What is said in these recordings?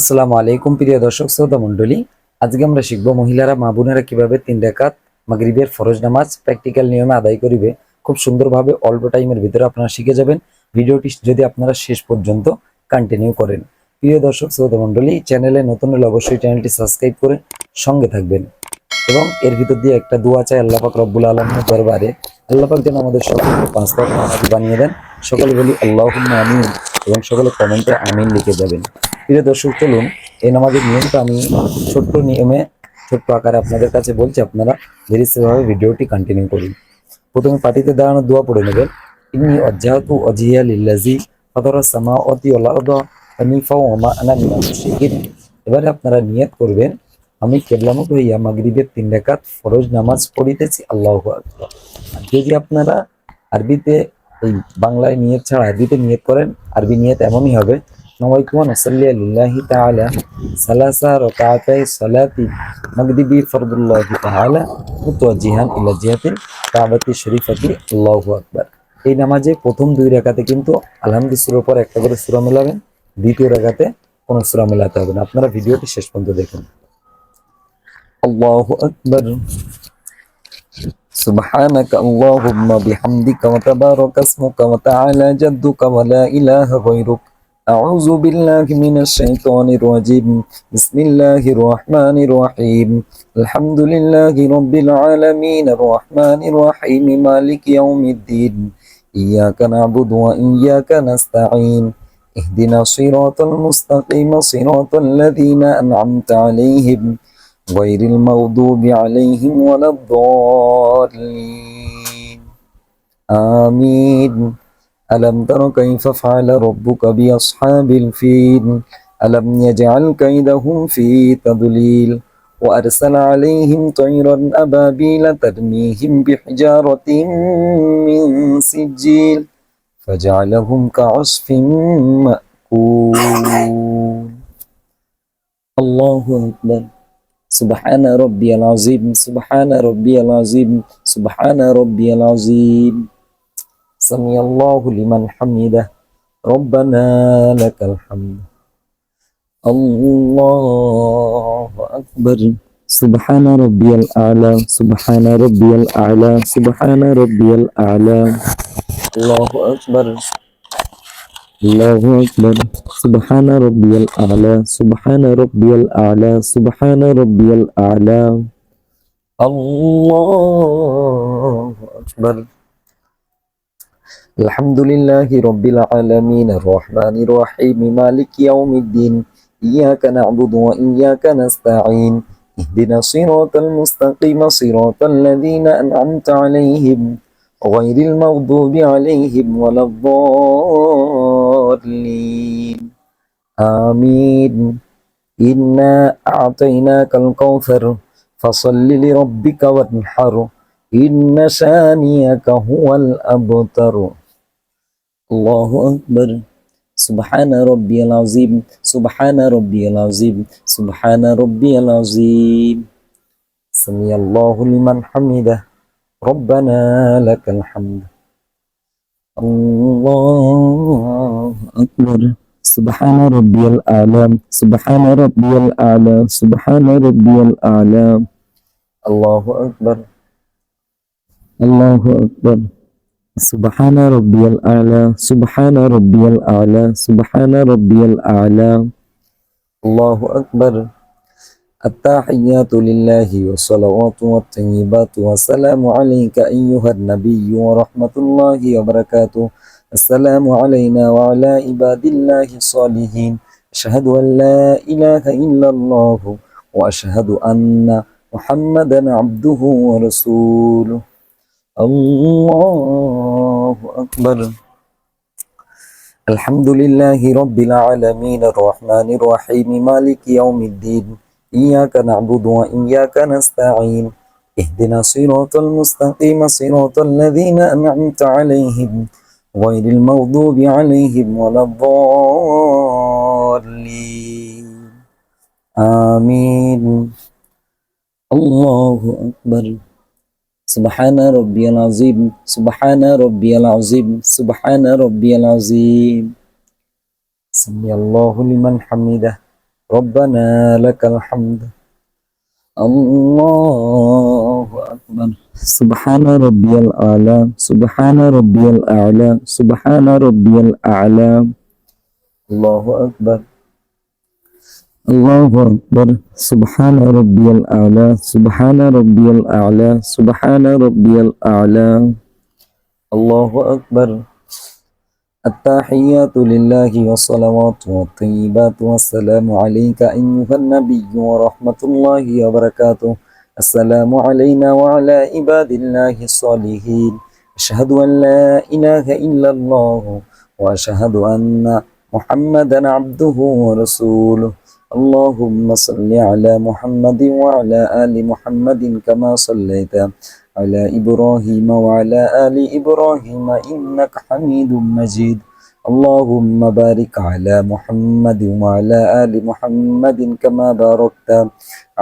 আসসালামু আলাইকুম প্রিয় দর্শক শ্রোতা মণ্ডলী। আজকে আমরা শিখব মহিলারা মা বোনেরা কিভাবে 3 রাকাত মাগরিবের ফরজ নামাজ প্র্যাকটিক্যাল নিয়মে আদায় করিবে। খুব সুন্দরভাবে অল্প টাইমের ভিতরে আপনারা শিখে যাবেন ভিডিওটি যদি আপনারা শেষ পর্যন্ত কন্টিনিউ করেন। প্রিয় দর্শক শ্রোতা মণ্ডলী, চ্যানেলে নতুন হলে অবশ্যই চ্যানেলটি সাবস্ক্রাইব করে সঙ্গে থাকবেন এবং এর ভিতর দিয়ে একটা দোয়া চাই আল্লাহ পাক রব্বুল আলামিনের দরবারে, আল্লাহ পাক যেন আমাদের সকলকে 5 ওয়াক্ত নামাজি বানিয়ে দেন। সকলে বলি আল্লাহুম্মা আমিন এবং সকলে কমেন্টে আমিন লিখে যাবেন। প্রিয় দর্শক, চলুন এই নামাজের নিয়মটা আমি ছোট্ট নিয়মে ছোট্ট আকারে আপনাদের কাছে বলছি, আপনারা ধীরে ধীরে ভিডিওটি কন্টিনিউ করুন। প্রথমে পাটিতে দাঁড়ানো দোয়া পড়ে নেবেন। ইন্নী ওয়াজ্জাহতু ওয়াজহিয়া লিল্লাযী ফাতারাস সামাওয়াতি ওয়াল আরদা হানিফা ওয়া মা আনা মিনাল মুশরিকিন। এবারে আপনারা নিয়ত করবেন, আমি কিবলামুখ হইয়া মাগরিবের 3 রাকাত ফরজ নামাজ পড়িতেছি, আল্লাহু আকবার। আর যদি আপনারা আরবিতে এই বাংলায় নিয়ত ছাড়া আরবিতে নিয়ত করেন, আরবি নিয়ত এমনই হবে, নওয়াইতু আন উসাল্লিয়া লিল্লাহি তাআলা সালাসা রাকাতাই সালাতি মাগরিবি ফরদুল্লাহি তাআলা মুতাওয়াজ্জিহান ইলা জিহাতিল কাবাতি শরীফাতি, আল্লাহু আকবার। এই নামাজে প্রথম 2 রাকাতে কিন্তু আলহামদুলিল্লাহ সূরার পর একটা করে সূরা মেলাবেন, দ্বিতীয় রাকাতে কোনো সূরা মেলাতে হবে না। আপনারা ভিডিওটি শেষ পর্যন্ত দেখুন। আল্লাহু আকবার। সুবহানাকা আল্লাহুম্মা বিহামদিকা ওয়া তাবারাকা ইসমুকা ওয়া তাআলা জাদ্দুকা ওয়া লা ইলাহা গায়রুক। আউযু বিল্লাহি মিনাশ শাইতানির রাজীম। বিসমিল্লাহির রহমানির রহিম। আলহামদুলিল্লাহি রাব্বিল আলামিন আর রহমানির রহিম মালিকি ইয়াউমিদ্দিন। ইয়াকা না'বুদু ওয়া ইয়াকা নাস্তাঈন। ইহদিনাস সিরাতাল মুস্তাকিম সিরাতাল লাযীনা আন'আমতা আলাইহিম غير المغضوب عليهم ولا الضالين آمين. ألم تر كيف فعل ربك بأصحاب الفيل ألم يجعل كيدهم في تضليل وأرسل عليهم طيرا أبابيل ترميهم بحجارة من سجيل فجعلهم كعصف مأكول. الله أكبر. سبحان ربي العظيم سبحان ربي العظيم سبحان ربي العظيم. سمع الله لمن حمده ربنا لك الحمد. الله أكبر. سبحان ربي الأعلى سبحان ربي الأعلى سبحان ربي الأعلى. الله أكبر. الله أكبر. سبحان ربي الأعلى سبحان ربي الأعلى سبحان ربي الأعلى. الله أكبر. الحمد لله رب العالمين الرحمن الرحيم مالك يوم الدين. إياك نعبد وإياك نستعين. اهدنا الصراط المستقيم صراط الذين أنعمت عليهم غير المغضوب عليهم ولا الضالين آمين. إنا أعطيناك الكوثر فصل لربك وانحر إن شانئك هو الأبتر. الله أكبر. سبحان ربي العظيم سبحان ربي العظيم سبحان ربي العظيم. سمع الله لمن حمده ربنا لك الحمد. الله أكبر. سبحان ربي الأعلى سبحان ربي الأعلى سبحان ربي الأعلى. الله أكبر. الله أكبر. سبحان ربي الأعلى سبحان ربي الأعلى سبحان ربي الأعلى. الله أكبر. التحيات لله والصلوات والطيبات والسلام عليك أيها النبي ورحمة الله وبركاته. السلام علينا وعلى عباد الله الصالحين. أشهد أن لا إله إلا الله وأشهد أن محمدا عبده ورسوله. الله أكبر. الحمد لله رب العالمين الرحمن الرحيم مالك يوم الدين. إياك نعبد وإياك نستعين. اهدنا الصراط المستقيم صراط الذين أنعمت عليهم غير المغضوب عليهم ولا الضالين آمين. الله أكبر. سبحان ربي العظيم سبحان ربي العظيم سبحان ربي العظيم. سمع الله لمن حمده ربنا لك الحمد الله أكبر سبحان ربي الأعلى سبحان ربي الأعلى سبحان ربي الأعلى الله أكبر الله أكبر سبحان ربي الأعلى سبحان ربي الأعلى سبحان ربي الأعلى الله أكبر التحيات لله والصلوات والطيبات والسلام عليك أيها النبي ورحمة الله وبركاته السلام علينا وعلى عباد الله الصالحين أشهد أن لا إله إلا الله وأشهد أن محمدا عبده ورسوله اللهم صل على محمد وعلى آل محمد كما صليت على إبراهيم وعلى آل إبراهيم إنك حميد مجيد اللهم بارك على محمد وعلى آل محمد كما باركت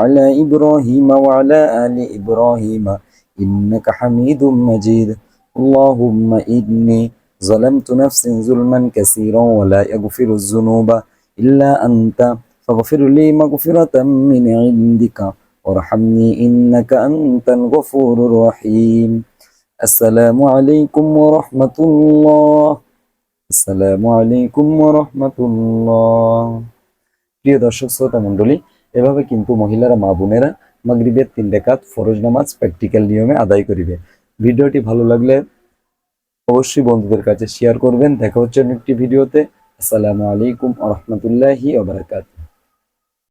على إبراهيم وعلى آل إبراهيم إنك حميد مجيد اللهم إني ظلمت نفسي ظلما كثيرا ولا يغفر الذنوب إلا أنت فاغفر لي مغفرة من عندك وارحمني إنك أنت الغفور الرحيم السلام عليكم ورحمة الله আসসালামু আলাইকুম ওয়া রাহমাতুল্লাহ। প্রিয় দর্শক শ্রোতা মণ্ডলী, এভাবে কিন্তু মহিলারা মা বোনেরা মাগরিবের 3 রাকাত ফরজ নামাজ প্র্যাকটিক্যাল নিয়মে আদায় করিবে। ভিডিওটি ভালো লাগলে অবশ্যই বন্ধুদের কাছে শেয়ার করবেন। দেখা হচ্ছে অন্য একটি ভিডিওতে। আসসালামু আলাইকুম ওয়া রাহমাতুল্লাহি ওয়া বারাকাতুহু।